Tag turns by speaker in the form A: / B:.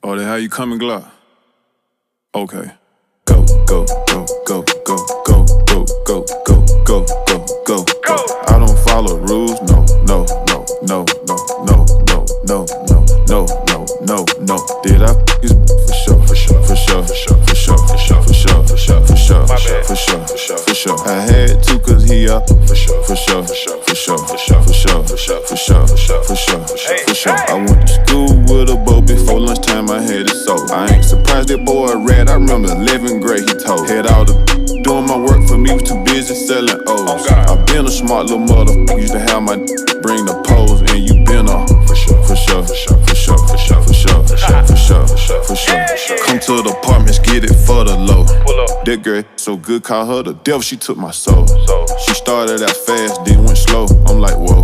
A: Oh, then how you coming, Glock? Okay. Go, go, go, go, go, go, go, go, go, go, go, go, go. I don't follow rules, no, no, no, no, no, no, no, no, no, no, no, no, no. Did I his for sure, for sure, for sure, for sure, for sure, for sure, for sure, for sure, for sure, for sure, for sure, for sure. I had to 'cause he up for sure, for sure, for sure, for sure, for sure, for sure, for sure, for sure, for sure, for sure, for sure. I went to school with a bow before lunchtime. I had it sold. I ain't surprised that boy red. I remember 11th grade he told. Had all the doing my work for me, was too busy selling O's. I been a smart little motherfucker. Used to have my bring the pose, and you been a for sure, for sure, for sure, for sure, for sure, for sure, for sure, for sure, for sure, for sure. Come to the apartments, get it for the low. That girl so good, call her the devil. She took my soul. She started out fast, then went slow. I'm like, whoa.